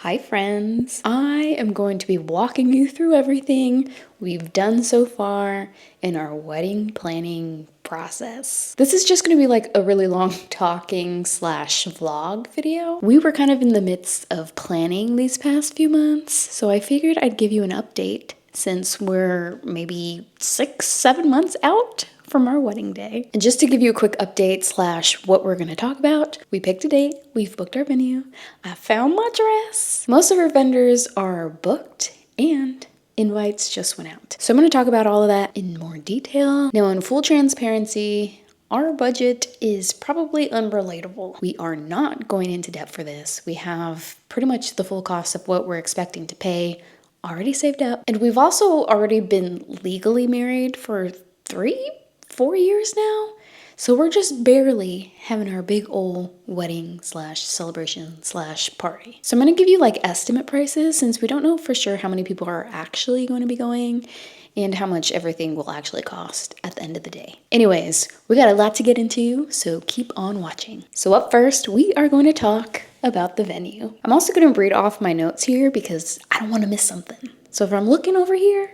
Hi friends! I am going to be walking you through everything we've done so far in our wedding planning process. This is just going to be like a really long talking slash vlog video. We were kind of in the midst of planning these past few months, so I figured I'd give you an update since we're maybe 6-7 months out from our wedding day. And just to give you a quick update slash what we're gonna talk about, we picked a date, we've booked our venue, I found my dress. Most of our vendors are booked and invites just went out. So I'm gonna talk about all of that in more detail. Now, in full transparency, our budget is probably unrelatable. We are not going into debt for this. We have pretty much the full cost of what we're expecting to pay already saved up. And we've also already been legally married for 3-4 years now. So we're just barely having our big old wedding slash celebration slash party. So I'm gonna give you like estimate prices since we don't know for sure how many people are actually going to be going and how much everything will actually cost at the end of the day. Anyways, we got a lot to get into, so keep on watching. So up first, we are going to talk about the venue. I'm also going to read off my notes here because I don't want to miss something. So if I'm looking over here,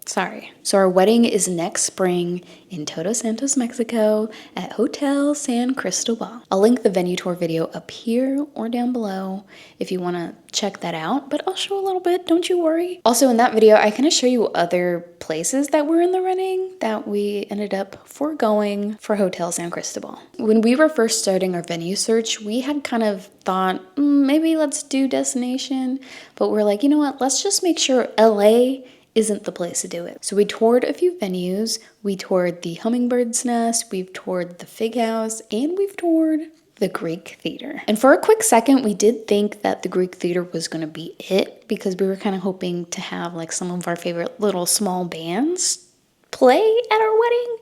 sorry. So our wedding is next spring in Todos, Santos, Mexico at Hotel San Cristobal. I'll link the venue tour video up here or down below if you want to check that out, but I'll show a little bit, don't you worry. Also in that video, I kind of show you other places that were in the running that we ended up foregoing for Hotel San Cristobal. When we were first starting our venue search, we had kind of thought, maybe let's do destination, but we're like, you know what, let's just make sure LA isn't the place to do it. So we toured a few venues. We toured the Hummingbird's Nest, we've toured the Fig House, and we've toured the Greek Theater. And for a quick second, we did think that the Greek Theater was gonna be it because we were kind of hoping to have like some of our favorite little small bands play at our wedding.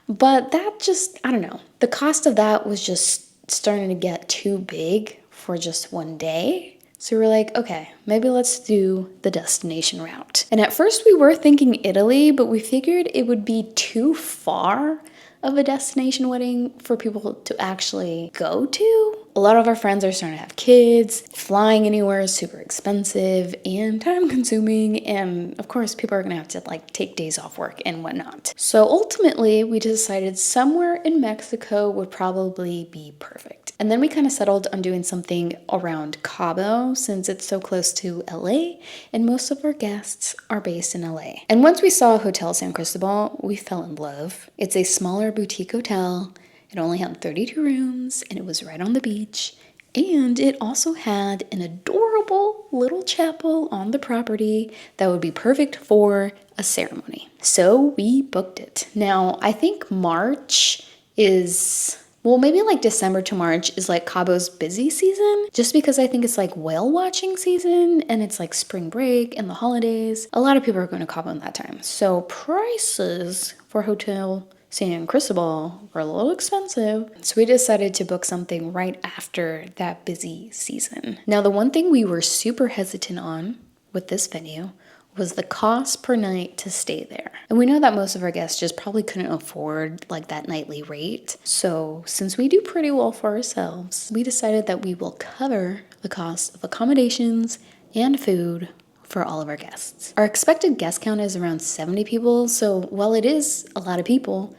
But that just, I don't know. The cost of that was just starting to get too big for just one day. So we were like, okay, maybe let's do the destination route. And at first we were thinking Italy, but we figured it would be too far of a destination wedding for people to actually go to. A lot of our friends are starting to have kids. Flying anywhere is super expensive and time consuming. And of course, people are gonna have to like take days off work and whatnot. So ultimately, we decided somewhere in Mexico would probably be perfect. And then we kind of settled on doing something around Cabo since it's so close to LA and most of our guests are based in LA. And once we saw Hotel San Cristobal, we fell in love. It's a smaller boutique hotel. It only had 32 rooms and it was right on the beach. And it also had an adorable little chapel on the property that would be perfect for a ceremony. So we booked it. Now, I think March is... well, maybe like December to March is like Cabo's busy season, just because I think it's like whale watching season and it's like spring break and the holidays. A lot of people are going to Cabo in that time. So prices for Hotel San Cristobal were a little expensive. So we decided to book something right after that busy season. Now, the one thing we were super hesitant on with this venue was the cost per night to stay there. And we know that most of our guests just probably couldn't afford like that nightly rate. So since we do pretty well for ourselves, we decided that we will cover the cost of accommodations and food for all of our guests. Our expected guest count is around 70 people. So while it is a lot of people,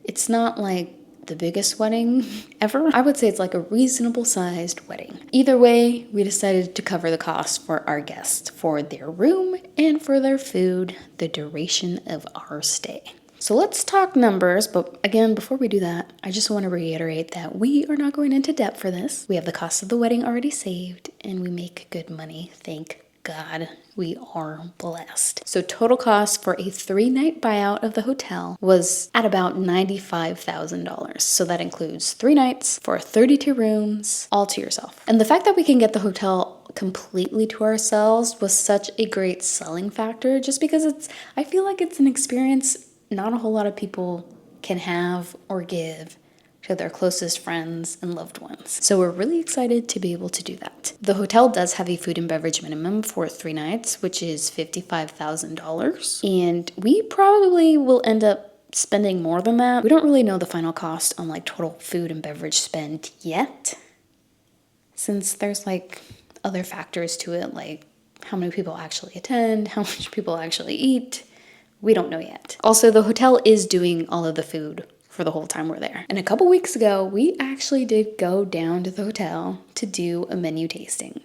it's not like the biggest wedding ever. I would say it's like a reasonable sized wedding. Either way, we decided to cover the cost for our guests for their room and for their food, the duration of our stay. So let's talk numbers, but again, before we do that, I just want to reiterate that we are not going into debt for this. We have the cost of the wedding already saved and we make good money, thank God. We are blessed. So total cost for a 3-night buyout of the hotel was at about $95,000. So that includes 3 nights for 32 rooms, all to yourself. And the fact that we can get the hotel completely to ourselves was such a great selling factor just because I feel like it's an experience not a whole lot of people can have or give to their closest friends and loved ones. So we're really excited to be able to do that. The hotel does have a food and beverage minimum for 3 nights, which is $55,000. And we probably will end up spending more than that. We don't really know the final cost on like total food and beverage spend yet, since there's like other factors to it, like how many people actually attend, how much people actually eat. We don't know yet. Also, the hotel is doing all of the food for the whole time we're there. And a couple weeks ago, we actually did go down to the hotel to do a menu tasting.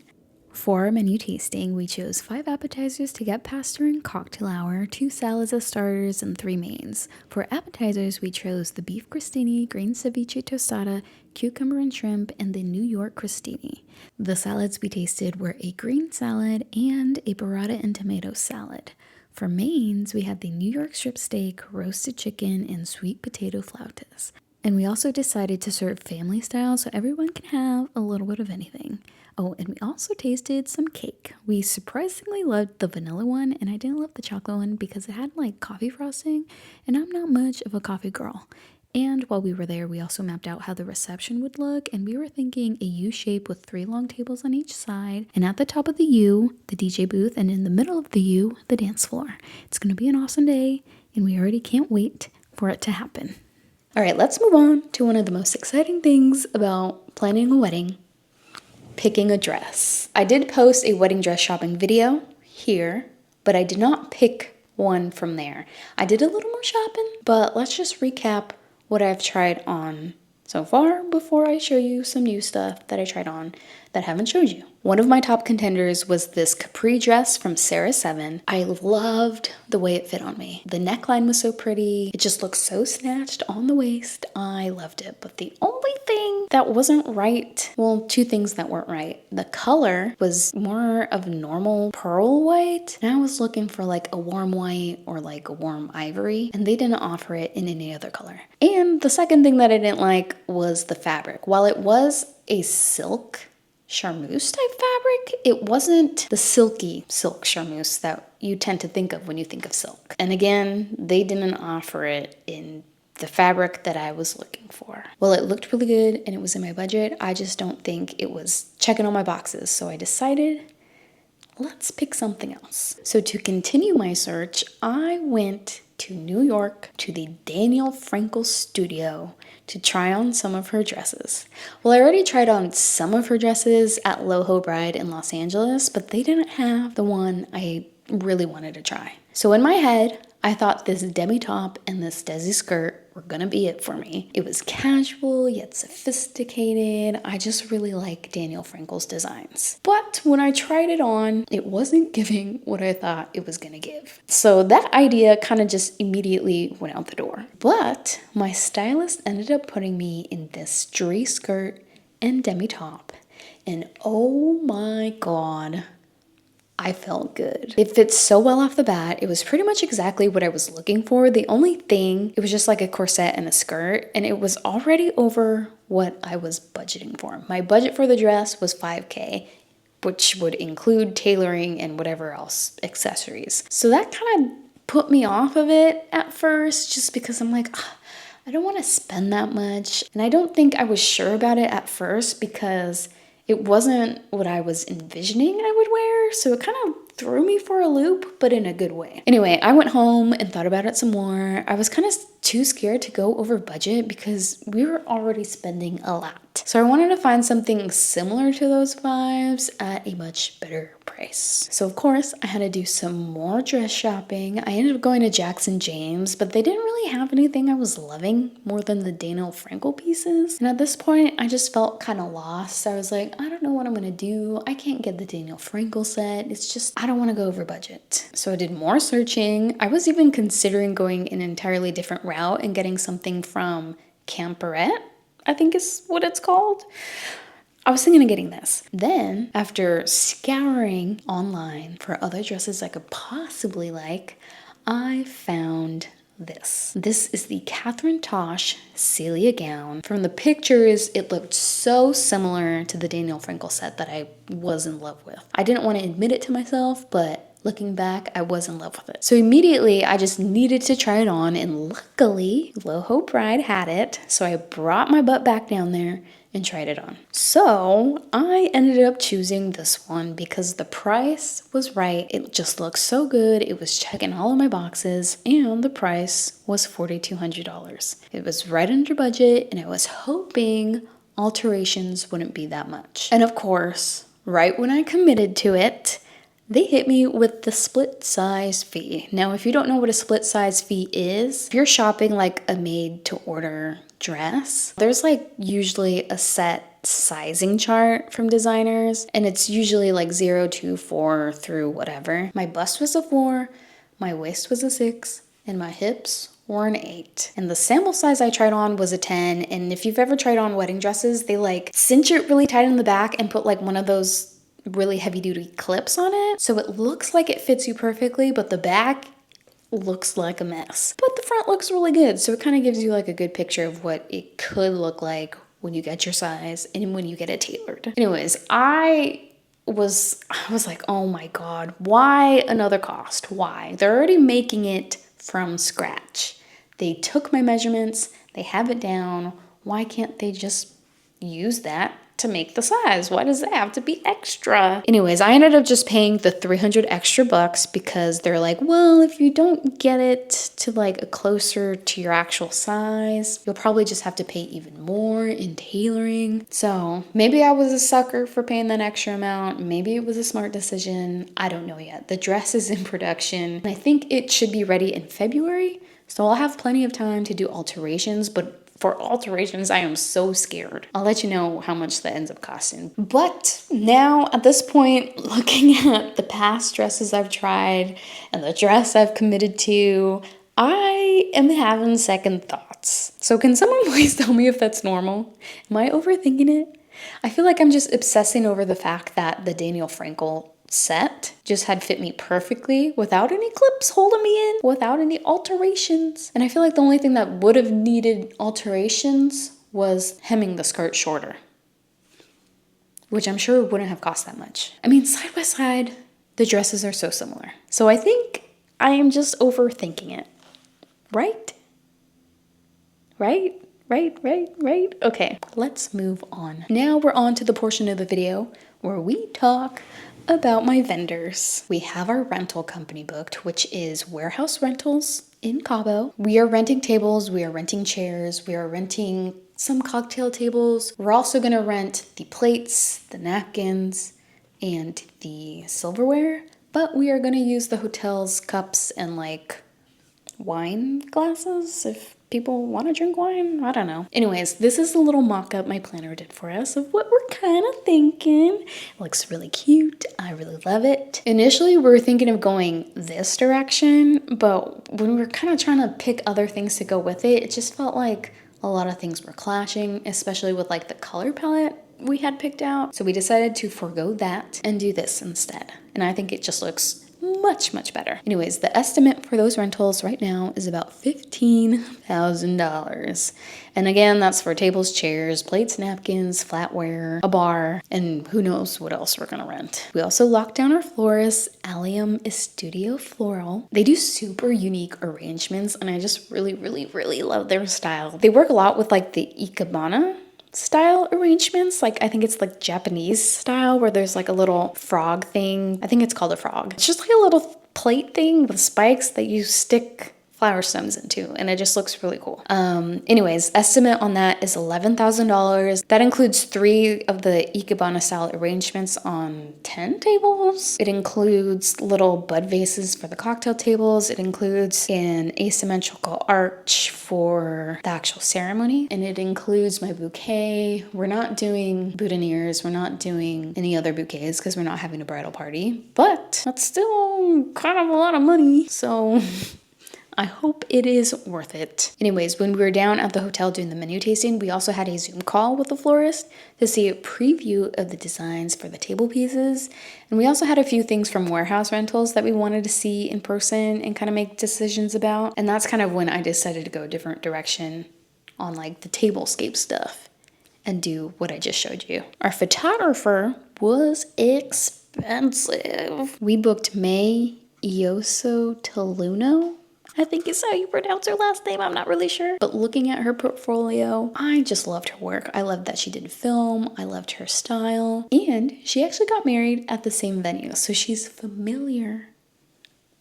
For our menu tasting, we chose 5 appetizers to get past during cocktail hour, 2 salads as starters, and 3 mains. For appetizers, we chose the beef crostini, green ceviche tostada, cucumber and shrimp, and the New York crostini. The salads we tasted were a green salad and a burrata and tomato salad. For mains, we had the New York strip steak, roasted chicken, and sweet potato flautas. And we also decided to serve family style so everyone can have a little bit of anything. Oh, and we also tasted some cake. We surprisingly loved the vanilla one, and I didn't love the chocolate one because it had like coffee frosting, and I'm not much of a coffee girl. And while we were there, we also mapped out how the reception would look, and we were thinking a U shape with 3 long tables on each side, and at the top of the U, the DJ booth, and in the middle of the U, the dance floor. It's gonna be an awesome day, and we already can't wait for it to happen. All right, let's move on to one of the most exciting things about planning a wedding: picking a dress. I did post a wedding dress shopping video here, but I did not pick one from there. I did a little more shopping, but let's just recap what I've tried on so far before I show you some new stuff that I tried on that I haven't showed you. One of my top contenders was this capri dress from Sarah 7. I loved the way it fit on me. The neckline was so pretty. It just looked so snatched on the waist. I loved it. But the only thing that wasn't right, well, 2 things that weren't right. The color was more of normal pearl white, and I was looking for like a warm white or like a warm ivory, and they didn't offer it in any other color. And the second thing that I didn't like was the fabric. While it was a silk charmeuse type fabric, it wasn't the silky silk charmeuse that you tend to think of when you think of silk. And again, they didn't offer it in the fabric that I was looking for. Well, it looked really good and it was in my budget. I just don't think it was checking all my boxes. So I decided, let's pick something else. So to continue my search, I went to New York to the Daniel Frankel studio to try on some of her dresses. Well, I already tried on some of her dresses at Loho Bride in Los Angeles, but they didn't have the one I really wanted to try. So in my head, I thought this demi top and this desi skirt were gonna be it for me. It was casual yet sophisticated. I just really like Daniel Frankel's designs. But when I tried it on, it wasn't giving what I thought it was gonna give. So that idea kind of just immediately went out the door. But my stylist ended up putting me in this dress skirt and demi top. And oh my God, I felt good. It fits so well off the bat. It was pretty much exactly what I was looking for. The only thing, it was just like a corset and a skirt, and it was already over what I was budgeting for. My budget for the dress was $5K, which would include tailoring and whatever else, accessories. So that kind of put me off of it at first, just because I'm like, I don't want to spend that much. And I don't think I was sure about it at first because it wasn't what I was envisioning I would wear, so it kind of threw me for a loop, but in a good way. Anyway, I went home and thought about it some more. I was kind of too scared to go over budget because we were already spending a lot. So I wanted to find something similar to those vibes at a much better price. So of course, I had to do some more dress shopping. I ended up going to Jackson James, but they didn't really have anything I was loving more than the Daniel Frankel pieces. And at this point, I just felt kind of lost. I was like, I don't know what I'm gonna do. I can't get the Daniel Frankel set. It's just, I don't want to go over budget. So I did more searching. I was even considering going an entirely different route and getting something from Camperette, I think is what it's called. I was thinking of getting this. Then, after scouring online for other dresses I could possibly like, I found this. This is the Katherine Tash Celia gown. From the pictures, it looked so similar to the Daniel Frankel set that I was in love with. I didn't want to admit it to myself, but looking back, I was in love with it. So immediately, I just needed to try it on, and luckily, Loho Pride had it, so I brought my butt back down there and tried it on. So I ended up choosing this one because the price was right. It just looked so good. It was checking all of my boxes, and the price was $4,200. It was right under budget, and I was hoping alterations wouldn't be that much. And of course, right when I committed to it, they hit me with the split size fee. Now, if you don't know what a split size fee is, if you're shopping like a made to order dress, there's like usually a set sizing chart from designers, and it's usually like 0 to 4 through whatever. My bust was a 4, my waist was a 6, and my hips were an 8. And the sample size I tried on was a 10. And if you've ever tried on wedding dresses, they like cinch it really tight in the back and put like one of those really heavy duty clips on it. So it looks like it fits you perfectly, but the back looks like a mess. But the front looks really good. So it kind of gives you like a good picture of what it could look like when you get your size and when you get it tailored. Anyways, I was like, oh my God, why another cost? Why? They're already making it from scratch. They took my measurements, they have it down. Why can't they just use that to make the size? Why does it have to be extra? Anyways, I ended up just paying the $300 extra because they're like, well, if you don't get it to like a closer to your actual size, you'll probably just have to pay even more in tailoring. So maybe I was a sucker for paying that extra amount. Maybe it was a smart decision. I don't know yet. The dress is in production, and I think it should be ready in February. So I'll have plenty of time to do alterations, but for alterations, I am so scared. I'll let you know how much that ends up costing. But now at this point, looking at the past dresses I've tried and the dress I've committed to, I am having second thoughts. So can someone please tell me if that's normal? Am I overthinking it? I feel like I'm just obsessing over the fact that the Daniel Frankel set just had fit me perfectly without any clips holding me in, without any alterations. And I feel like the only thing that would have needed alterations was hemming the skirt shorter, which I'm sure wouldn't have cost that much. I mean, side by side, the dresses are so similar. So I think I am just overthinking it. Right? Right? Okay, let's move on. Now we're on to the portion of the video where we talk about my vendors. We have our rental company booked, which is Warehouse Rentals in Cabo. We are renting tables, we are renting chairs, we are renting some cocktail tables. We're also gonna rent the plates, the napkins, and the silverware, but we are gonna use the hotel's cups and like wine glasses if people want to drink wine. I don't know. Anyways, this is a little mock-up my planner did for us of what we're kind of thinking. It looks really cute. I really love it. Initially, we were thinking of going this direction, but when we were kind of trying to pick other things to go with it, it just felt like a lot of things were clashing, especially with like the color palette we had picked out. So we decided to forego that and do this instead. And I think it just looks much better. Anyways, the estimate for those rentals right now is about $15,000. And again, that's for tables, chairs, plates, napkins, flatware, a bar, and who knows what else we're gonna rent. We also locked down our florist, Allium Estudio Floral. They do super unique arrangements, and I just really love their style. They work a lot with like the ikebana style arrangements. Like I think it's like Japanese style where there's like a little frog thing. I think it's called a frog. It's just like a little plate thing with spikes that you stick flower stems into, and it just looks really cool. Anyways, estimate on that is $11,000. That includes 3 of the ikebana style arrangements on 10 tables. It includes little bud vases for the cocktail tables. It includes an asymmetrical arch for the actual ceremony, and it includes my bouquet. We're not doing boutonnieres. We're not doing any other bouquets because we're not having a bridal party, but that's still kind of a lot of money. So I hope it is worth it. Anyways, when we were down at the hotel doing the menu tasting, we also had a Zoom call with the florist to see a preview of the designs for the table pieces. And we also had a few things from Warehouse Rentals that we wanted to see in person and kind of make decisions about. And that's kind of when I decided to go a different direction on like the tablescape stuff and do what I just showed you. Our photographer was expensive. We booked May Ioso Toluno, I think is how you pronounce her last name. I'm not really sure. But looking at her portfolio, I just loved her work. I loved that she did film. I loved her style. And she actually got married at the same venue, so she's familiar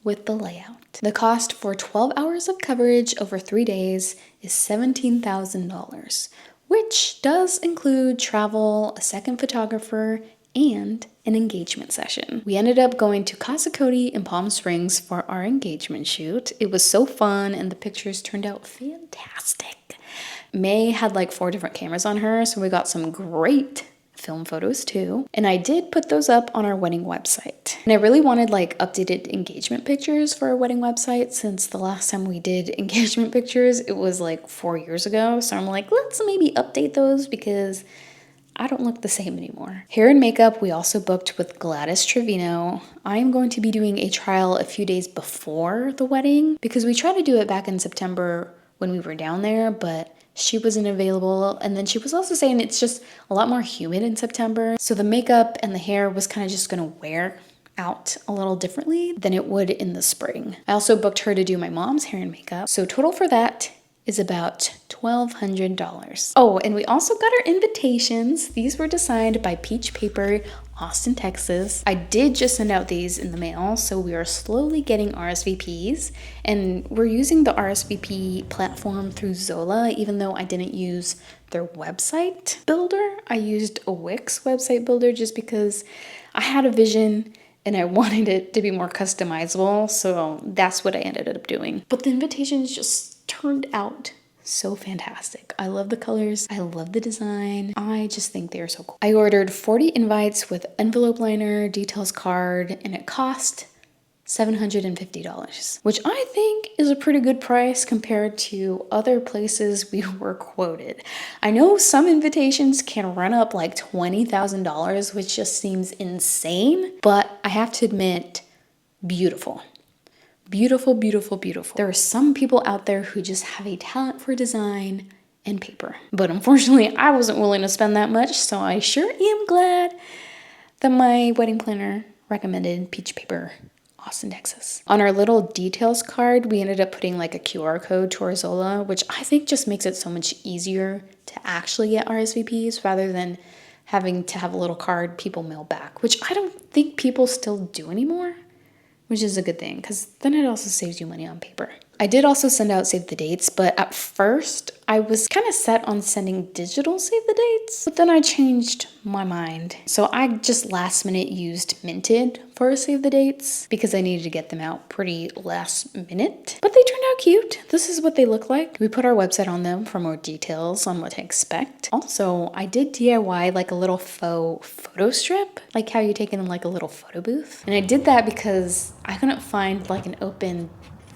with the layout. The cost for 12 hours of coverage over 3 days is $17,000, which does include travel, a second photographer, and an engagement session. We ended up going to Casa Cody in Palm Springs for our engagement shoot. It was so fun and the pictures turned out fantastic. May had like 4 different cameras on her, so we got some great film photos too. And I did put those up on our wedding website. And I really wanted like updated engagement pictures for our wedding website since the last time we did engagement pictures, it was like 4 years ago. So I'm like, let's maybe update those because I don't look the same anymore. Hair and makeup, we also booked with Gladys Trevino. I'm going to be doing a trial a few days before the wedding because we tried to do it back in September when we were down there, but she wasn't available. And then she was also saying it's just a lot more humid in September. So the makeup and the hair was kind of just gonna wear out a little differently than it would in the spring. I also booked her to do my mom's hair and makeup. So total for that is about $1,200. Oh, and we also got our invitations. These were designed by Peach Paper, Austin, Texas. I did just send out these in the mail, so we are slowly getting RSVPs, and we're using the RSVP platform through Zola, even though I didn't use their website builder. I used a Wix website builder just because I had a vision and I wanted it to be more customizable, so that's what I ended up doing. But the invitations just turned out so fantastic. I love the colors. I love the design. I just think they are so cool. I ordered 40 invites with envelope liner, details card, and it cost $750, which I think is a pretty good price compared to other places we were quoted. I know some invitations can run up like $20,000, which just seems insane, but I have to admit, beautiful. Beautiful, beautiful, beautiful. There are some people out there who just have a talent for design and paper. But unfortunately, I wasn't willing to spend that much, so I sure am glad that my wedding planner recommended Peach Paper, Austin, Texas. On our little details card, we ended up putting like a QR code to our Zola, which I think just makes it so much easier to actually get RSVPs rather than having to have a little card people mail back, which I don't think people still do anymore, which is a good thing because then it also saves you money on paper. I did also send out save the dates, but at first I was kind of set on sending digital save the dates, but then I changed my mind. So I just last minute used Minted for save the dates because I needed to get them out pretty last minute. But they turned out cute. This is what they look like. We put our website on them for more details on what to expect. Also, I did DIY like a little faux photo strip, like how you take in like a little photo booth. And I did that because I couldn't find like an open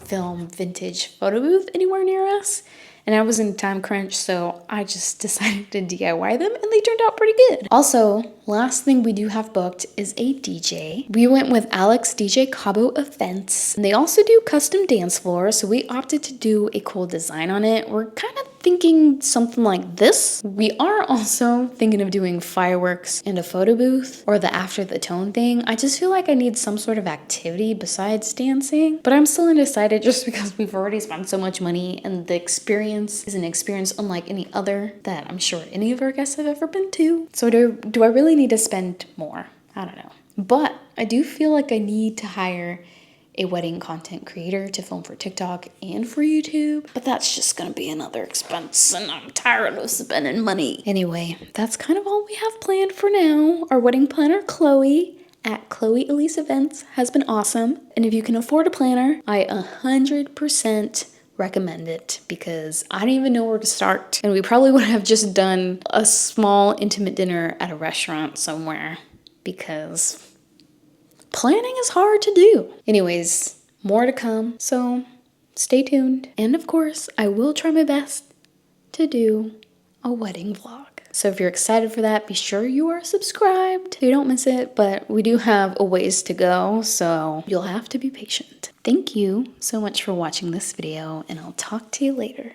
film vintage photo booth anywhere near us, and I was in time crunch, so I just decided to DIY them and they turned out pretty good. Also, last thing we do have booked is a DJ. We went with Alex DJ Cabo Events, and they also do custom dance floors, so we opted to do a cool design on it. We're kind of thinking something like this. We are also thinking of doing fireworks and a photo booth or the after the tone thing. I just feel like I need some sort of activity besides dancing, but I'm still undecided just because we've already spent so much money and the experience is an experience unlike any other that I'm sure any of our guests have ever been to. So do I really need to spend more? I don't know. But I do feel like I need to hire a wedding content creator to film for TikTok and for YouTube, but that's just gonna be another expense and I'm tired of spending money. Anyway, that's kind of all we have planned for now. Our wedding planner, Chloe, at Chloe Elise Events has been awesome. And if you can afford a planner, I 100% recommend it because I don't even know where to start. And we probably would have just done a small intimate dinner at a restaurant somewhere because planning is hard to do. Anyways, more to come, so stay tuned. And of course, I will try my best to do a wedding vlog. So if you're excited for that, be sure you are subscribed so you don't miss it. But we do have a ways to go, so you'll have to be patient. Thank you so much for watching this video, and I'll talk to you later.